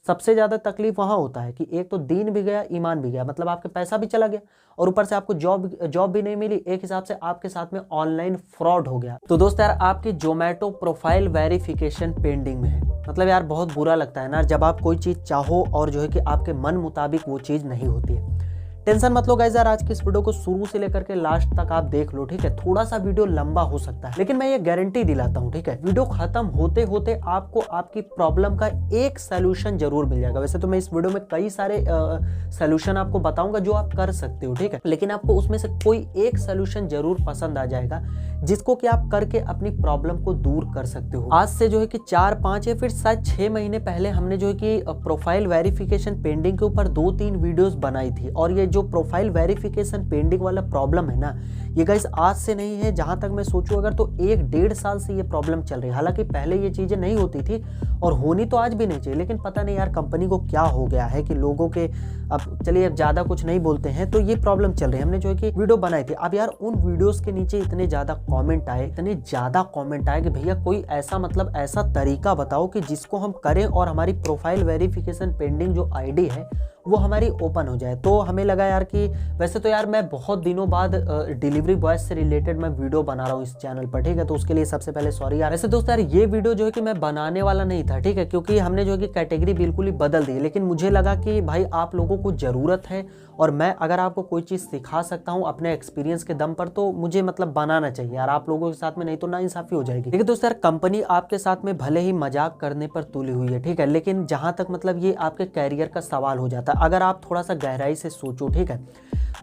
सबसे ज़्यादा तकलीफ वहाँ होता है कि एक तो दीन भी गया, ईमान भी गया, मतलब आपके पैसा भी चला गया और ऊपर से आपको जॉब भी नहीं मिली। एक हिसाब से आपके साथ में ऑनलाइन फ्रॉड हो गया। तो दोस्त यार, आपकी जोमेटो प्रोफाइल वेरिफिकेशन पेंडिंग में है। मतलब यार बहुत बुरा लगता है ना जब आप कोई चीज़ चाहो और जो है कि आपके मन मुताबिक वो चीज़ नहीं होती है। टेंशन मत लो गाइस यार, आज की इस वीडियो को शुरू से लेकर के लास्ट तक आप देख लो, ठीक है। थोड़ा सा वीडियो लंबा हो सकता है, लेकिन मैं ये गारंटी दिलाता हूँ, ठीक है, वीडियो खत्म होते होते आपको आपकी प्रॉब्लम का एक सोल्यूशन जरूर मिल जाएगा। वैसे तो मैं इस वीडियो में कई सारे सोल्यूशन आपको बताऊंगा जो आप कर सकते हो, ठीक है, लेकिन आपको उसमें से कोई एक सोल्यूशन जरूर पसंद आ जाएगा जिसको कि आप करके अपनी प्रॉब्लम को दूर कर सकते हो। आज से जो है कि 4-5 या फिर शायद 6 महीने पहले हमने जो है कि प्रोफाइल वेरिफिकेशन पेंडिंग के ऊपर 2-3 वीडियोस बनाई थी। और ये जो प्रोफाइल वेरिफिकेशन पेंडिंग वाला प्रॉब्लम है ना, ये गाइस आज से नहीं है, जहां तक मैं सोचूं अगर तो 1-1.5 साल से ये प्रॉब्लम चल रही है। हालांकि पहले ये चीजें नहीं होती थी और होनी तो आज भी नहीं चाहिए, लेकिन पता नहीं यार कंपनी को क्या हो गया है कि लोगों के, अब चलिए अब ज्यादा कुछ नहीं बोलते हैं, तो ये प्रॉब्लम चल रही है। हमने जो है कि वीडियो बनाई थी। अब यार उन वीडियोस के नीचे इतने ज्यादा कमेंट आए कि भैया कोई ऐसा मतलब ऐसा तरीका बताओ कि जिसको हम करें और हमारी प्रोफाइल वेरिफिकेशन पेंडिंग जो आईडी है वो हमारी ओपन हो जाए। तो हमें लगा यार कि वैसे तो यार मैं बहुत दिनों बाद डिलीवरी बॉय से रिलेटेड मैं वीडियो बना रहा हूँ इस चैनल पर, ठीक है, तो उसके लिए सबसे पहले सॉरी यार। वैसे दोस्त यार ये वीडियो जो है कि मैं बनाने वाला नहीं था, ठीक है, क्योंकि हमने जो है कि कैटेगरी बिल्कुल ही बदल दी, लेकिन मुझे लगा कि भाई आप लोगों को ज़रूरत है और मैं अगर आपको कोई चीज़ सिखा सकता हूँ अपने एक्सपीरियंस के दम पर तो मुझे मतलब बनाना चाहिए यार आप लोगों के साथ में, नहीं तो नाइंसाफी हो जाएगी। लेकिन दोस्त यार कंपनी आपके साथ में भले ही मजाक करने पर तुली हुई है, ठीक है, लेकिन जहाँ तक मतलब ये आपके कैरियर का सवाल हो जाता है, अगर आप थोड़ा सा गहराई से सोचो, ठीक है,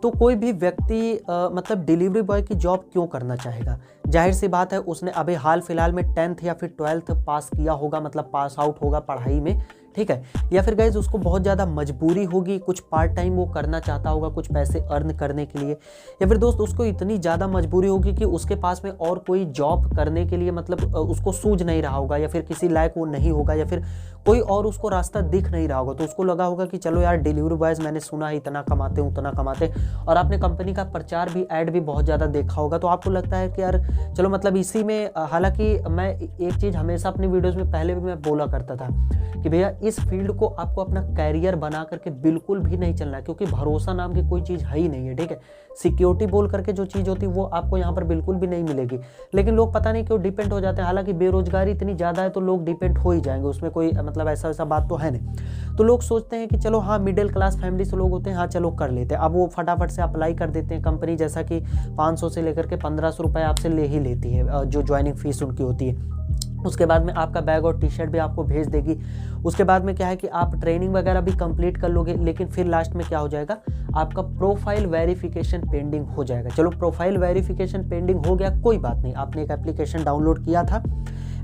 तो कोई भी व्यक्ति मतलब डिलीवरी बॉय की जॉब क्यों करना चाहेगा। जाहिर सी बात है उसने अभी हाल फिलहाल में 10th या फिर 12th पास किया होगा, मतलब पास आउट होगा पढ़ाई में, ठीक है, या फिर गाइज उसको बहुत ज़्यादा मजबूरी होगी, कुछ पार्ट टाइम वो करना चाहता होगा कुछ पैसे अर्न करने के लिए, या फिर दोस्त उसको इतनी ज़्यादा मजबूरी होगी कि उसके पास में और कोई जॉब करने के लिए मतलब उसको सूझ नहीं रहा होगा, या फिर किसी लायक वो नहीं होगा, या फिर कोई और उसको रास्ता दिख नहीं रहा होगा, तो उसको लगा होगा कि चलो यार डिलीवरी बॉयज़ मैंने सुना है इतना कमाते उतना कमाते, और आपने कंपनी का प्रचार भी ऐड भी बहुत ज़्यादा देखा होगा, तो आपको लगता है कि यार चलो मतलब इसी में। हालांकि मैं एक चीज़ हमेशा अपनी वीडियोज़ में पहले भी मैं बोला करता था कि भैया इस फील्ड को आपको अपना कैरियर बना करके बिल्कुल भी नहीं चलना है, क्योंकि भरोसा नाम की कोई चीज़ है ही नहीं है, ठीक है। सिक्योरिटी बोल करके जो चीज़ होती है वो आपको यहाँ पर बिल्कुल भी नहीं मिलेगी, लेकिन लोग पता नहीं क्यों डिपेंड हो जाते हैं। हालांकि बेरोजगारी इतनी ज़्यादा है तो लोग डिपेंड हो ही जाएंगे, उसमें कोई मतलब ऐसा बात तो है नहीं। तो लोग सोचते हैं कि चलो हाँ मिडिल क्लास फैमिली से लोग होते हैं, हाँ चलो कर लेते हैं, अब वो फटाफट से अप्लाई कर देते हैं। कंपनी जैसा कि 500 से लेकर के 1500 रुपये आपसे ले ही लेती है जो ज्वाइनिंग फीस उनकी होती है। उसके बाद में आपका बैग और टी शर्ट भी आपको भेज देगी। उसके बाद में क्या है कि आप ट्रेनिंग वगैरह भी कंप्लीट कर लोगे, लेकिन फिर लास्ट में क्या हो जाएगा, आपका प्रोफाइल वेरिफिकेशन पेंडिंग हो जाएगा। चलो प्रोफाइल वेरिफिकेशन पेंडिंग हो गया, कोई बात नहीं, आपने एक एप्लीकेशन डाउनलोड किया था,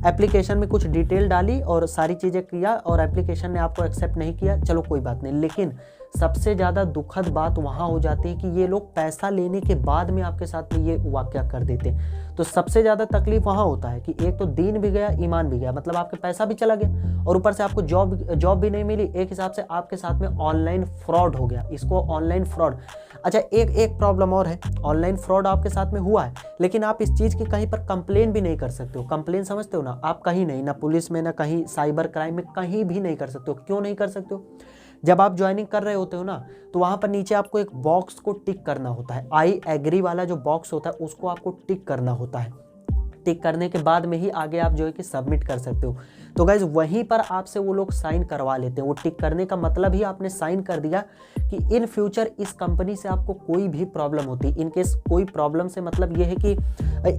एप्लीकेशन में कुछ डिटेल डाली और सारी चीज़ें किया और एप्लीकेशन ने आपको एक्सेप्ट नहीं किया, चलो कोई बात नहीं। लेकिन सबसे ज़्यादा दुखद बात वहाँ हो जाती है कि ये लोग पैसा लेने के बाद में आपके साथ में ये वाकया कर देते हैं। तो सबसे ज़्यादा तकलीफ वहाँ होता है कि एक तो दीन भी गया, ईमान भी गया, मतलब आपके पैसा भी चला गया और ऊपर से आपको जॉब भी नहीं मिली। एक हिसाब से आपके साथ में ऑनलाइन फ्रॉड हो गया, इसको ऑनलाइन फ्रॉड। अच्छा एक प्रॉब्लम और है, ऑनलाइन फ्रॉड आपके साथ में हुआ है, लेकिन आप इस चीज़ की कहीं पर कंप्लेन भी नहीं कर सकते हो। कंप्लेन समझते हो ना, आप कहीं नहीं, ना पुलिस में, ना कहीं साइबर क्राइम में, कहीं भी नहीं कर सकते हो। क्यों नहीं कर सकते हो? जब आप ज्वाइनिंग कर रहे होते हो ना, तो वहाँ पर नीचे आपको एक बॉक्स को टिक करना होता है, आई एग्री वाला जो बॉक्स होता है उसको आपको टिक करना होता है। टिक करने के बाद में ही आगे आप जो है कि सबमिट कर सकते हो। तो गाइज वहीं पर आपसे वो लोग साइन करवा लेते हैं। वो टिक करने का मतलब ही आपने साइन कर दिया कि इन फ्यूचर इस कंपनी से आपको कोई भी प्रॉब्लम होती, इन केस कोई प्रॉब्लम से मतलब ये है कि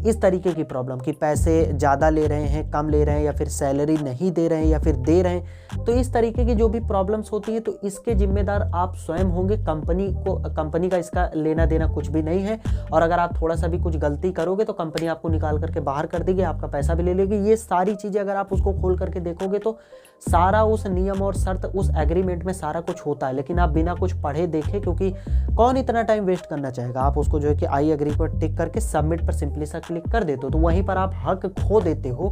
इस तरीके की प्रॉब्लम कि पैसे ज़्यादा ले रहे हैं, कम ले रहे हैं, या फिर सैलरी नहीं दे रहे हैं या फिर दे रहे हैं, तो इस तरीके की जो भी प्रॉब्लम्स होती है तो इसके जिम्मेदार आप स्वयं होंगे। कंपनी का इसका लेना देना कुछ भी नहीं है। और अगर आप थोड़ा सा भी कुछ गलती करोगे तो कंपनी आपको निकाल करके बाहर कर देगी, आपका पैसा भी ले लेगी। ये सारी चीज़ें अगर आप उसको खोल करके देखोगे तो सारा उस नियम और शर्त उस एग्रीमेंट में सारा कुछ होता है, लेकिन आप बिना कुछ पढ़े देखे, क्योंकि कौन इतना टाइम वेस्ट करना चाहेगा, आप उसको जो है कि आई एग्री पर टिक करके सबमिट पर सिंपली सा क्लिक कर देते हो, तो वहीं पर आप हक खो देते हो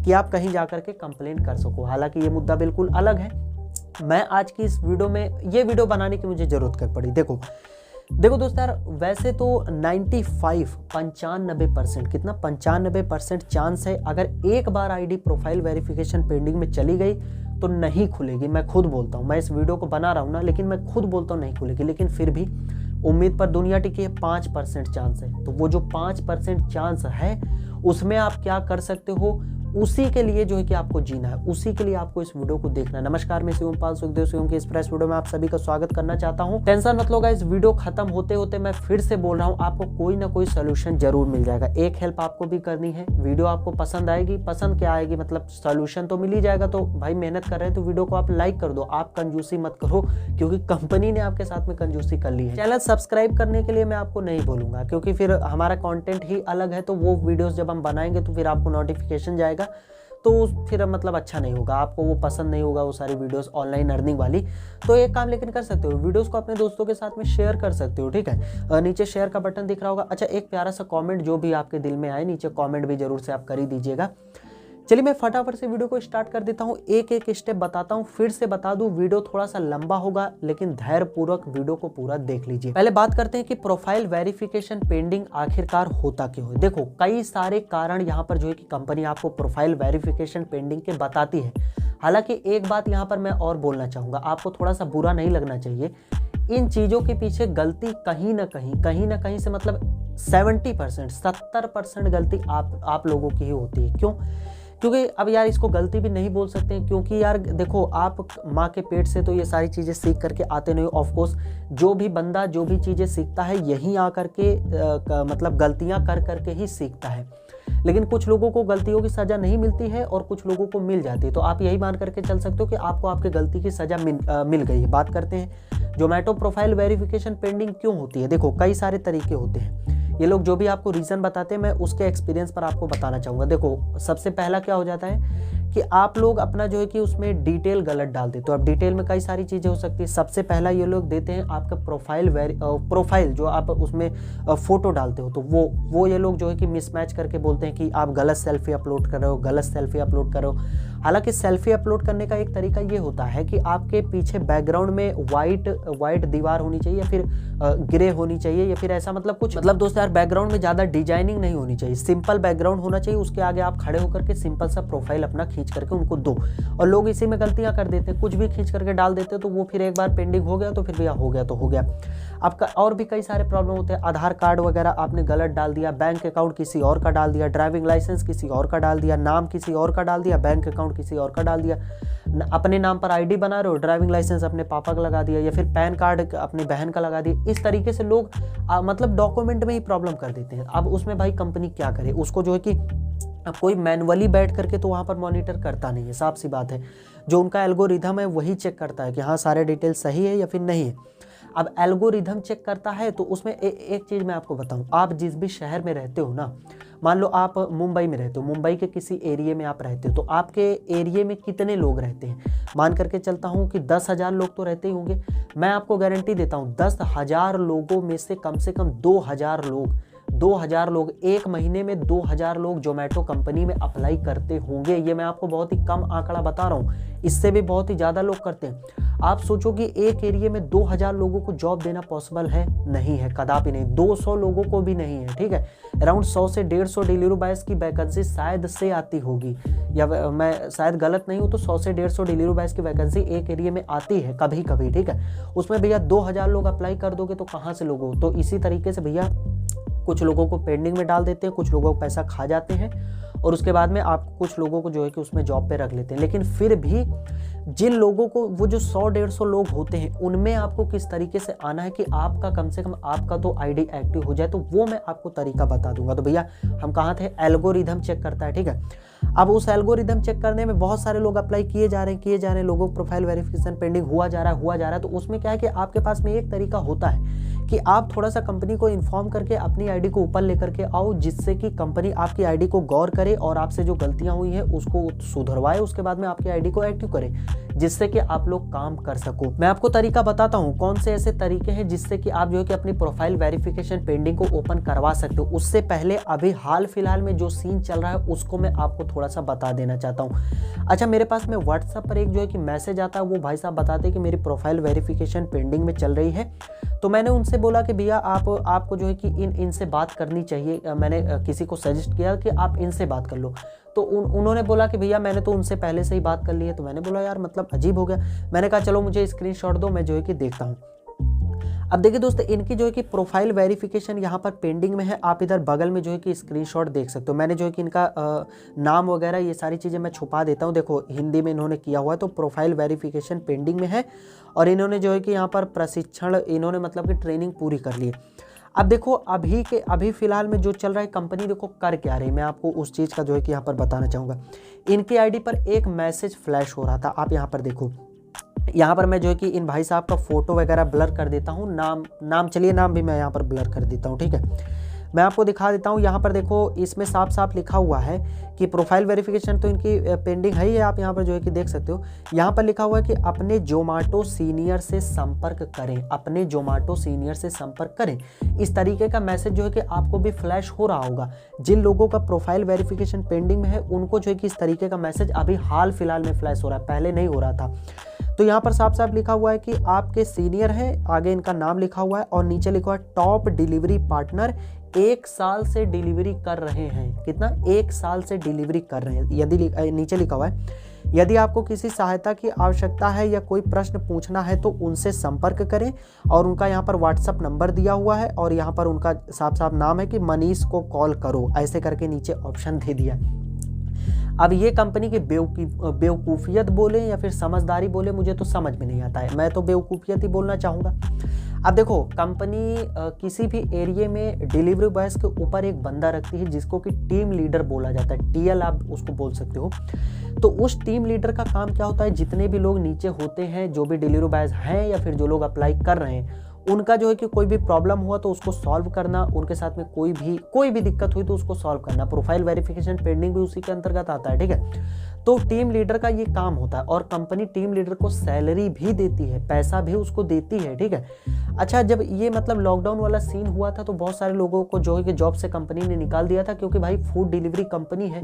कि आप कहीं जा करके कंप्लेन कर सको। हालांकि ये मुद्दा बिल्कुल अलग है। मैं आज की इस वीडियो में ये वीडियो बनाने की मुझे जरूरत कर पड़ी। देखो दोस्त यार, वैसे तो 95% कितना 95% चांस है, अगर एक बार आईडी प्रोफाइल वेरिफिकेशन पेंडिंग में चली गई तो नहीं खुलेगी। मैं खुद बोलता हूँ, मैं इस वीडियो को बना रहा हूँ ना, लेकिन मैं खुद बोलता हूँ नहीं खुलेगी। लेकिन फिर भी उम्मीद पर दुनिया टिकी है, 5% चांस है। तो वो जो 5% चांस है उसमें आप क्या कर सकते हो, उसी के लिए जो है कि आपको जीना है, उसी के लिए आपको इस वीडियो को देखना है। नमस्कार, मैं शिवमपाल सुखदेव शिवम के इस फ्रेश वीडियो में आप सभी का स्वागत करना चाहता हूं। टेंशन मत लो गाइस, वीडियो खत्म होते होते मैं फिर से बोल रहा हूं, आपको कोई ना कोई सोल्यूशन जरूर मिल जाएगा। एक हेल्प आपको भी करनी है, वीडियो आपको पसंद आएगी, पसंद क्या आएगी मतलब सोल्यूशन तो मिल ही जाएगा। तो भाई मेहनत कर रहे हैं तो वीडियो को आप लाइक कर दो, आप कंजूसी मत करो, क्योंकि कंपनी ने आपके साथ में कंजूसी कर ली है। चैनल सब्सक्राइब करने के लिए मैं आपको नहीं बोलूंगा, क्योंकि फिर हमारा कंटेंट ही अलग है, तो वो वीडियोस जब हम बनाएंगे तो फिर आपको नोटिफिकेशन जाएगा, तो फिर मतलब अच्छा नहीं होगा, आपको वो पसंद नहीं होगा वो सारी वीडियोस ऑनलाइन अर्निंग वाली। तो एक काम लेकिन कर सकते हो, वीडियोस को अपने दोस्तों के साथ में शेयर कर सकते हो, ठीक है। नीचे शेयर का बटन दिख रहा होगा। अच्छा, एक प्यारा सा कमेंट जो भी आपके दिल में आए, नीचे कमेंट भी जरूर से आप कर ही दीजिएगा। चलिए मैं फटाफट से वीडियो को स्टार्ट कर देता हूँ, एक एक स्टेप बताता हूँ। फिर से बता दूं, वीडियो थोड़ा सा लंबा होगा, लेकिन धैर्यपूर्वक वीडियो को पूरा देख लीजिए। पहले बात करते हैं कि प्रोफाइल वेरिफिकेशन पेंडिंग आखिरकार होता क्यों है। देखो, कई सारे कारण यहाँ पर जो है कि कंपनी आपको प्रोफाइल वेरिफिकेशन पेंडिंग के बताती है। हालांकि एक बात यहाँ पर मैं और बोलना चाहूंगा, आपको थोड़ा सा बुरा नहीं लगना चाहिए। इन चीजों के पीछे गलती कहीं ना कहीं से मतलब 70% 70% गलती आप लोगों की ही होती है। क्यों? क्योंकि अब यार इसको गलती भी नहीं बोल सकते हैं, क्योंकि यार देखो, आप माँ के पेट से तो ये सारी चीज़ें सीख करके आते नहीं। ऑफ कोर्स जो भी बंदा जो भी चीज़ें सीखता है यहीं आकर के मतलब गलतियाँ कर करके ही सीखता है। लेकिन कुछ लोगों को गलतियों की सज़ा नहीं मिलती है और कुछ लोगों को मिल जाती है। तो आप यही मान करके चल सकते हो कि आपको आपके गलती की सज़ा मिल गई है। बात करते हैं जोमेटो प्रोफाइल वेरिफिकेशन पेंडिंग क्यों होती है। देखो, कई सारे तरीके होते हैं। ये लोग जो भी आपको रीज़न बताते हैं, मैं उसके एक्सपीरियंस पर आपको बताना चाहूँगा। देखो, सबसे पहला क्या हो जाता है कि आप लोग अपना जो है कि उसमें डिटेल गलत डाल देते हो। अब डिटेल में कई सारी चीज़ें हो सकती है। सबसे पहला ये लोग देते हैं आपका प्रोफाइल जो आप उसमें फ़ोटो डालते हो, तो वो ये लोग जो है कि मिसमैच करके बोलते हैं कि आप गलत सेल्फी अपलोड कर रहे हो, गलत सेल्फी अपलोड कर रहे हो। हालांकि सेल्फी अपलोड करने का एक तरीका ये होता है कि आपके पीछे बैकग्राउंड में वाइट दीवार होनी चाहिए, या फिर ग्रे होनी चाहिए, या फिर ऐसा मतलब कुछ, मतलब दोस्त यार बैकग्राउंड में ज़्यादा डिजाइनिंग नहीं होनी चाहिए, सिंपल बैकग्राउंड होना चाहिए। उसके आगे आप खड़े होकर के सिंपल सा प्रोफाइल अपना खींच करके उनको दो। और लोग इसी में गलतियां कर देते हैं, कुछ भी खींच करके डाल देते हैं, तो वो फिर एक बार पेंडिंग हो गया तो फिर भैया हो गया तो हो गया। आपका और भी कई सारे प्रॉब्लम होते हैं। आधार कार्ड वगैरह आपने गलत डाल दिया, बैंक अकाउंट किसी और का डाल दिया, ड्राइविंग लाइसेंस किसी और का डाल दिया, नाम किसी और का डाल दिया, बैंक अकाउंट किसी और का डाल दिया, अपने नाम पर आईडी बना रहे हो, ड्राइविंग लाइसेंस अपने पापा का लगा दिया, या फिर पैन कार्ड अपनी बहन का लगा दिया। इस तरीके से लोग मतलब डॉक्यूमेंट में ही प्रॉब्लम कर देते हैं। अब उसमें भाई कंपनी क्या करे, उसको जो है कि अब कोई मैनुअली बैठ करके तो वहाँ पर मॉनिटर करता नहीं है, साफ सी बात है। जो उनका एल्गोरिथम है वही चेक करता है कि हाँ सारे डिटेल सही है या फिर नहीं है। अब एल्गोरिथम चेक करता है तो उसमें एक चीज़ मैं आपको बताऊं, आप जिस भी शहर में रहते हो ना, मान लो आप मुंबई में रहते हो, मुंबई के किसी एरिया में आप रहते हो, तो आपके एरिया में कितने लोग रहते हैं? मान करके चलता हूं कि 10,000 लोग तो रहते ही होंगे। मैं आपको गारंटी देता हूं 10,000 लोगों में से कम 2,000 लोग एक महीने में 2,000 लोग जोमेटो कंपनी में अप्लाई करते होंगे। ये मैं आपको बहुत ही कम आंकड़ा बता रहा हूँ, इससे भी बहुत ही ज़्यादा लोग करते हैं। आप सोचो कि एक एरिया में 2,000 लोगों को जॉब देना पॉसिबल है? नहीं है, कदापि नहीं। 200 लोगों को भी नहीं है, ठीक है। अराउंड 100 से 150 डिलीवरी बॉयज़ की वैकेंसी शायद से आती होगी, या मैं शायद गलत नहीं हूँ तो 100 से 150 डिलीवरी बॉयज़ की वैकेंसी एक एरिया में आती है कभी कभी, ठीक है। उसमें भैया 2,000 लोग अप्लाई कर दोगे तो कहाँ से लोग हो? तो इसी तरीके से भैया कुछ लोगों को पेंडिंग में डाल देते हैं, कुछ लोगों को पैसा खा जाते हैं, और उसके बाद में आप कुछ लोगों को जो है कि उसमें जॉब पे रख लेते हैं। लेकिन फिर भी जिन लोगों को, वो जो 100-150 लोग होते हैं, उनमें आपको किस तरीके से आना है कि आपका कम से कम आपका तो आईडी एक्टिव हो जाए, तो वो मैं आपको तरीका बता दूंगा। तो भैया हम कहाँ थे, एल्गोरिथम चेक करता है, ठीक है। अब उस एल्गोरिथम चेक करने में बहुत सारे लोग अप्लाई किए जा रहे हैं, लोगों को प्रोफाइल वेरिफिकेशन पेंडिंग हुआ जा रहा है। तो उसमें क्या है कि आपके पास में एक तरीका होता है कि आप थोड़ा सा कंपनी को इन्फॉर्म करके अपनी आईडी को ऊपर लेकर के आओ, जिससे कि कंपनी आपकी आईडी को गौर करे और आपसे जो गलतियां हुई हैं उसको सुधरवाए, उसके बाद में आपकी आईडी को एक्टिव करे, जिससे कि आप लोग काम कर सको। मैं आपको तरीका बताता हूं कौन से ऐसे तरीके हैं जिससे कि आप जो है कि अपनी प्रोफाइल वेरिफिकेशन पेंडिंग को ओपन करवा सकते हो। उससे पहले अभी हाल फिलहाल में जो सीन चल रहा है उसको मैं आपको थोड़ा सा बता देना चाहता हूँ। अच्छा, मेरे पास में व्हाट्सएप पर एक जो है कि मैसेज आता है, वो भाई साहब बताते हैं कि मेरी प्रोफाइल वेरिफिकेशन पेंडिंग में चल रही है। तो मैंने उनसे बोला कि भैया आपको जो है कि इनसे बात करनी चाहिए, मैंने किसी को सजेस्ट किया कि आप इनसे बात कर लो। तो उन्होंने बोला कि भैया मैंने तो उनसे पहले से ही बात कर ली है। तो मैंने बोला यार मतलब अजीब हो गया। मैंने कहा चलो मुझे स्क्रीनशॉट दो, मैं जो है कि देखता हूँ। अब देखिए दोस्तों, इनकी जो है कि प्रोफाइल वेरिफिकेशन यहाँ पर पेंडिंग में है। आप इधर बगल में जो है कि स्क्रीनशॉट देख सकते हो। मैंने जो है कि इनका नाम वगैरह ये सारी चीज़ें मैं छुपा देता हूँ। देखो हिंदी में इन्होंने किया हुआ है, तो प्रोफाइल वेरिफिकेशन पेंडिंग में है। और इन्होंने जो है कि यहाँ पर प्रशिक्षण, इन्होंने मतलब कि ट्रेनिंग पूरी कर ली है। अब देखो अभी फिलहाल में जो चल रहा है, कंपनी देखो कर क्या रही है, मैं आपको उस चीज़ का जो है कि यहाँ पर बताना चाहूँगा। इनकी आईडी पर एक मैसेज फ्लैश हो रहा था, आप यहाँ पर देखो। यहाँ पर मैं जो है कि इन भाई साहब का फोटो वगैरह ब्लर कर देता हूँ, नाम चलिए नाम भी मैं यहाँ पर ब्लर कर देता हूँ, ठीक है। मैं आपको दिखा देता हूँ। यहाँ पर देखो इसमें साफ साफ लिखा हुआ है कि प्रोफाइल वेरिफिकेशन तो इनकी पेंडिंग है ही है। आप यहाँ पर जो है कि देख सकते हो, यहाँ पर लिखा हुआ है कि अपने जोमेटो सीनियर से संपर्क करें, अपने जोमेटो सीनियर से संपर्क करें। इस तरीके का मैसेज जो है कि आपको भी फ्लैश हो रहा होगा। जिन लोगों का प्रोफाइल वेरिफिकेशन पेंडिंग में है उनको जो है कि इस तरीके का मैसेज अभी हाल फिलहाल में फ्लैश हो रहा है, पहले नहीं हो रहा था। तो यहाँ पर साफ साफ लिखा हुआ है कि आपके सीनियर हैं, आगे इनका नाम लिखा हुआ है और नीचे लिखा हुआ है टॉप डिलीवरी पार्टनर 1 साल से डिलीवरी कर रहे हैं। कितना? 1 साल से डिलीवरी कर रहे हैं। यदि नीचे लिखा हुआ है यदि आपको किसी सहायता की आवश्यकता है या कोई प्रश्न पूछना है तो उनसे संपर्क करें। और उनका यहाँ पर व्हाट्सअप नंबर दिया हुआ है और यहाँ पर उनका साफ साफ नाम है कि मनीष को कॉल करो, ऐसे करके नीचे ऑप्शन दे दिया। अब ये कंपनी की बेवकूफ़ियत बोले या फिर समझदारी बोले, मुझे तो समझ में नहीं आता है। मैं तो बेवकूफ़ियत ही बोलना चाहूँगा। अब देखो कंपनी किसी भी एरिया में डिलीवरी बॉयज़ के ऊपर एक बंदा रखती है जिसको कि टीम लीडर बोला जाता है, टीएल आप उसको बोल सकते हो। तो उस टीम लीडर का काम क्या होता है, जितने भी लोग नीचे होते हैं, जो भी डिलीवरी बॉयज़ हैं या फिर जो लोग अप्लाई कर रहे हैं, उनका जो है कि कोई भी प्रॉब्लम हुआ तो उसको सॉल्व करना, उनके साथ में कोई भी दिक्कत हुई तो उसको सॉल्व करना। प्रोफाइल वेरिफिकेशन पेंडिंग भी उसी के अंतर्गत आता है, ठीक है। तो टीम लीडर का ये काम होता है और कंपनी टीम लीडर को सैलरी भी देती है, पैसा भी उसको देती है, ठीक है। अच्छा, जब ये मतलब लॉकडाउन वाला सीन हुआ था तो बहुत सारे लोगों को जो है कि जॉब से कंपनी ने निकाल दिया था, क्योंकि भाई फूड डिलीवरी कंपनी है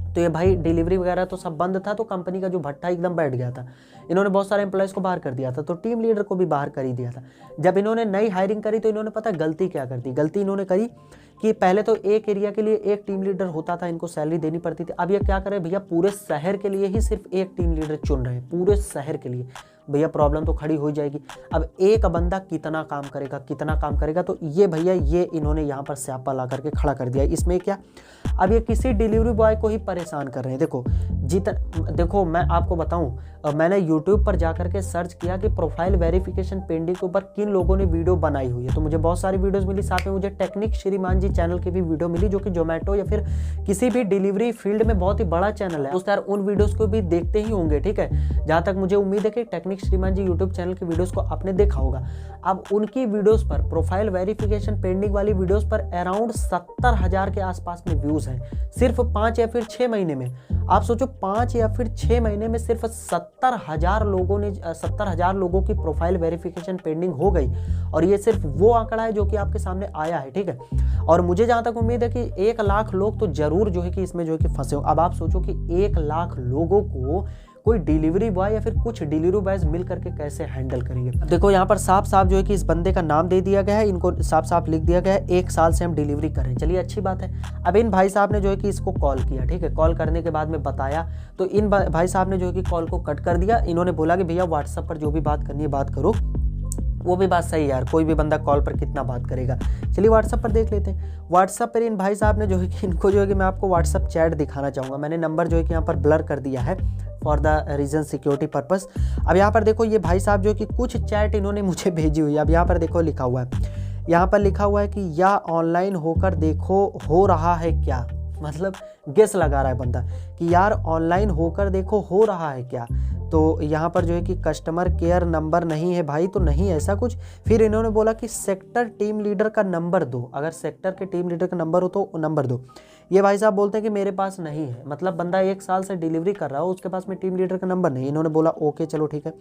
तो ये भाई डिलीवरी वगैरह तो सब बंद था, तो कंपनी का जो भट्टा एकदम बैठ गया था। इन्होंने बहुत सारे एम्प्लॉयज़ को बाहर कर दिया था, तो टीम लीडर को भी बाहर कर ही दिया था। जब इन्होंने नई हायरिंग करी तो इन्होंने पता गलती क्या कर दी, गलती इन्होंने करी कि पहले तो एक एरिया के लिए एक टीम लीडर होता था, इनको सैलरी देनी पड़ती थी। अब ये क्या करे भैया, पूरे शहर के लिए ही सिर्फ एक टीम लीडर चुन रहे हैं, पूरे शहर के लिए। भैया प्रॉब्लम तो खड़ी हो जाएगी। अब एक बंदा कितना काम करेगा, तो ये भैया ये इन्होंने यहाँ पर स्यापा ला करके खड़ा कर दिया। इसमें क्या, अब ये किसी डिलीवरी बॉय को ही परेशान कर रहे हैं। देखो मैं आपको बताऊं, मैंने YouTube पर जाकर के सर्च किया कि प्रोफाइल वेरिफिकेशन पेंडिंग के ऊपर किन लोगों ने वीडियो बनाई हुई है, तो मुझे बहुत सारी वीडियोस मिली। साथ में मुझे टेक्निक श्रीमान जी चैनल की भी वीडियो मिली, जो कि जोमेटो या फिर किसी भी डिलीवरी फील्ड में बहुत ही बड़ा चैनल है। दोस्त यार उन वीडियोस को भी देखते ही होंगे, ठीक है। जहां तक मुझे उम्मीद है कि टेक्निक श्रीमान जी यूट्यूब चैनल की वीडियोस को आपने देखा होगा। अब उनकी वीडियोस पर, प्रोफाइल वेरिफिकेशन पेंडिंग वाली वीडियोस पर अराउंड 70,000 के आसपास में व्यूज हैं, सिर्फ 5 या फिर 6 महीने में। आप सोचो 5 या फिर 6 महीने में सिर्फ 70,000 लोगों की प्रोफाइल वेरिफिकेशन पेंडिंग हो गई। और ये सिर्फ वो आंकड़ा है जो कि आपके सामने आया है, ठीक है। और मुझे जहां तक उम्मीद है कि 1 लाख लोग तो जरूर जो है कि इसमें जो है कि फंसे हो। अब आप सोचो कि 1 लाख लोगों को कोई डिलीवरी बॉय या फिर कुछ डिलीवरी बॉयज मिल करके कैसे हैंडल करेंगे। देखो यहाँ पर साफ साफ जो है कि इस बंदे का नाम दे दिया गया है, इनको साफ साफ लिख दिया गया है 1 साल से हम डिलीवरी कर रहे हैं। चलिए अच्छी बात है। अब इन भाई साहब ने जो है कि इसको कॉल किया, ठीक है। कॉल करने के बाद में बताया, तो इन भाई साहब ने जो है कि कॉल को कट कर दिया। इन्होंने बोला कि भैया व्हाट्सएप पर जो भी बात करनी है बात करो। वो भी बात सही है यार, कोई भी बंदा कॉल पर कितना बात करेगा। चलिए व्हाट्सएप पर देख लेते हैं। व्हाट्सएप पर इन भाई साहब ने जो है कि इनको जो है कि मैं आपको व्हाट्सएप चैट दिखाना चाहूँगा। मैंने नंबर जो है कि यहाँ पर ब्लर कर दिया है for the reason security purpose. अब यहाँ पर देखो ये भाई साहब जो कि कुछ चैट इन्होंने मुझे भेजी हुई है। अब यहाँ पर देखो लिखा हुआ है, यहाँ पर लिखा हुआ है कि या ऑनलाइन होकर देखो हो रहा है क्या। मतलब गेस लगा रहा है बंदा कि यार ऑनलाइन होकर देखो हो रहा है क्या। तो यहाँ पर जो है कि कस्टमर केयर नंबर नहीं है भाई, तो नहीं ऐसा कुछ। फिर इन्होंने बोला कि सेक्टर टीम लीडर का नंबर दो, अगर सेक्टर के टीम लीडर का नंबर हो तो नंबर दो। ये भाई साहब बोलते हैं कि मेरे पास नहीं है, मतलब बंदा 1 साल से डिलीवरी कर रहा हो, उसके पास में टीम लीडर का नंबर नहीं। इन्होंने बोला ओके चलो ठीक है।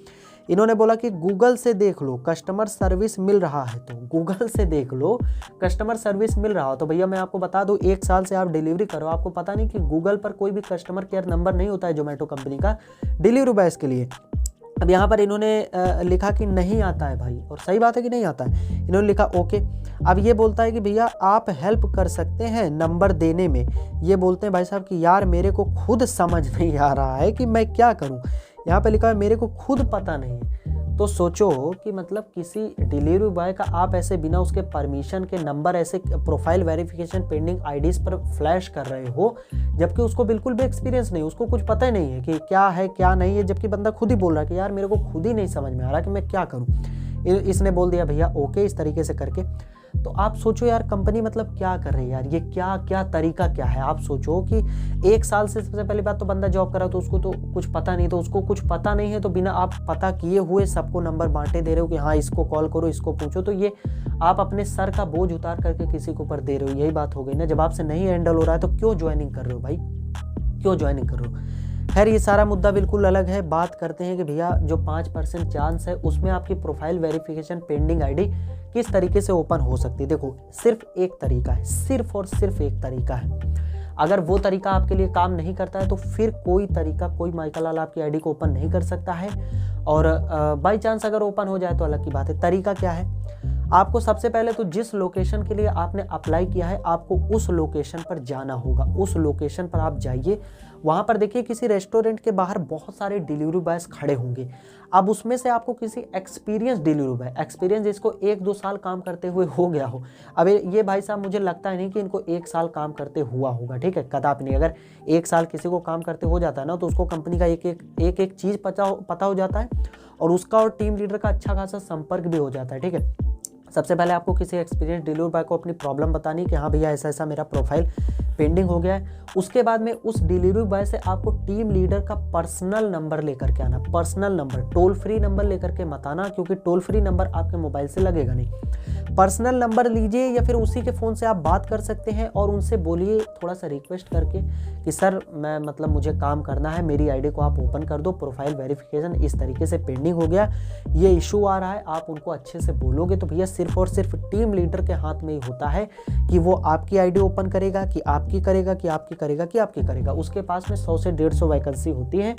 इन्होंने बोला कि गूगल से देख लो कस्टमर सर्विस मिल रहा है, तो गूगल से देख लो कस्टमर सर्विस मिल रहा हो। तो भैया मैं आपको बता दूं, 1 साल से आप डिलीवरी करो, आपको पता नहीं कि गूगल पर कोई भी कस्टमर केयर नंबर नहीं होता है जोमेटो कंपनी का डिलीवरी बॉयज़ के लिए। अब यहाँ पर इन्होंने लिखा कि नहीं आता है भाई, और सही बात है कि नहीं आता है। इन्होंने लिखा ओके। अब ये बोलता है कि भैया आप हेल्प कर सकते हैं नंबर देने में। ये बोलते हैं भाई साहब कि यार मेरे को खुद समझ नहीं आ रहा है कि मैं क्या करूँ। यहाँ पे लिखा है मेरे को खुद पता नहीं है। तो सोचो कि मतलब किसी डिलीवरी बॉय का आप ऐसे बिना उसके परमिशन के नंबर ऐसे प्रोफाइल वेरिफिकेशन पेंडिंग आईडीज पर फ्लैश कर रहे हो, जबकि उसको बिल्कुल भी एक्सपीरियंस नहीं, उसको कुछ पता ही नहीं है कि क्या है क्या नहीं है, जबकि बंदा खुद ही बोल रहा है कि यार मेरे को खुद ही नहीं समझ में आ रहा कि मैं क्या करूँ। इसने बोल दिया भैया ओके इस तरीके से करके। तो आप सोचो यार कंपनी मतलब क्या कर रही है यार, ये क्या क्या तरीका क्या है। आप सोचो कि 1 साल से सबसे पहली बात तो बंदा जॉब कर रहा है, तो उसको तो कुछ पता नहीं, तो उसको कुछ पता नहीं है तो बिना आप पता किए हुए सबको नंबर बांटे दे रहे हो कि हाँ इसको कॉल करो इसको पूछो, तो ये आप अपने सर का बोझ उतार करके किसी के ऊपर दे रहे हो। यही बात हो गई ना, जब आपसे नहीं हैंडल हो रहा है तो क्यों ज्वाइनिंग कर रहे हो भाई, क्यों ज्वाइनिंग कर रहे हो। खैर ये सारा मुद्दा बिल्कुल अलग है। बात करते हैं कि भैया जो 5% चांस है उसमें आपकी प्रोफाइल वेरिफिकेशन पेंडिंग आईडी किस तरीके से ओपन हो सकती है। देखो सिर्फ एक तरीका है, सिर्फ और सिर्फ एक तरीका है। अगर वो तरीका आपके लिए काम नहीं करता है तो फिर कोई तरीका, कोई माइकल लाल आपकी आईडी को ओपन नहीं कर सकता है। और बाई चांस अगर ओपन हो जाए तो अलग की बात है। तरीका क्या है, आपको सबसे पहले तो जिस लोकेशन के लिए आपने अप्लाई किया है आपको उस लोकेशन पर जाना होगा। उस लोकेशन पर आप जाइए, वहाँ पर देखिए किसी रेस्टोरेंट के बाहर बहुत सारे डिलीवरी बॉयज़ खड़े होंगे। अब उसमें से आपको किसी एक्सपीरियंस डिलीवरी बॉय, एक्सपीरियंस जिसको 1-2 साल काम करते हुए हो गया हो। अब ये भाई साहब मुझे लगता है नहीं कि इनको 1 साल काम करते हुआ होगा, ठीक है, कदापि नहीं। अगर 1 साल किसी को काम करते हो जाता है ना तो उसको कंपनी का एक चीज़ पता हो जाता है, और उसका और टीम लीडर का अच्छा खासा संपर्क भी हो जाता है, ठीक है। सबसे पहले आपको किसी एक्सपीरियंस डिलीवरी बॉय को अपनी प्रॉब्लम बतानी कि हाँ भैया ऐसा ऐसा मेरा प्रोफाइल पेंडिंग हो गया है। उसके बाद में उस डिलीवरी बॉय से आपको टीम लीडर का पर्सनल नंबर लेकर के आना, personal number, toll free number लेकर के मत आना, क्योंकि टोल फ्री नंबर आपके मोबाइल से लगेगा नहीं। पर्सनल नंबर लीजिए या फिर उसी के फ़ोन से आप बात कर सकते हैं और उनसे बोलिए थोड़ा सा रिक्वेस्ट करके कि सर मैं मतलब मुझे काम करना है, मेरी आईडी को आप ओपन कर दो, प्रोफाइल वेरिफिकेशन इस तरीके से पेंडिंग हो गया, ये इशू आ रहा है। आप उनको अच्छे से बोलोगे तो भैया सिर्फ और सिर्फ टीम लीडर के हाथ में ही होता है कि वो आपकी आईडी ओपन करेगा कि आपकी करेगा कि आपकी करेगा कि आपकी करेगा। उसके पास में 100 से 150 वैकेंसी होती है,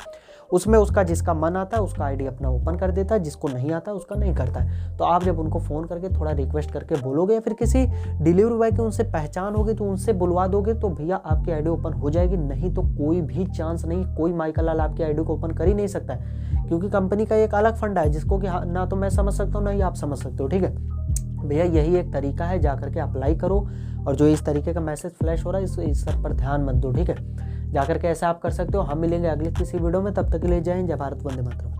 उसमें उसका जिसका मन आता है उसका आईडी अपना ओपन कर देता है, जिसको नहीं आता है उसका नहीं करता है। तो आप जब उनको फ़ोन करके थोड़ा रिक्वेस्ट करके बोलोगे या फिर किसी डिलीवरी बॉय की उनसे पहचान होगी तो उनसे बुलवा दोगे तो भैया आपकी आईडी ओपन हो जाएगी। नहीं तो कोई भी चांस नहीं, कोई माइकल लाल आपकी आईडी को ओपन कर ही नहीं सकता है, क्योंकि कंपनी का एक अलग फंडा है जिसको कि ना तो मैं समझ सकता हूँ ना ही आप समझ सकते हो, ठीक है भैया। यही एक तरीका है, जा करके अप्लाई करो। और जो इस तरीके का मैसेज फ्लैश हो रहा है इस सब पर ध्यान मत दो, ठीक है। जाकर के ऐसा आप कर सकते हो। हम मिलेंगे अगले किसी वीडियो में, तब तक के लिए जय हिंद, जय भारत, वंदे मातरम।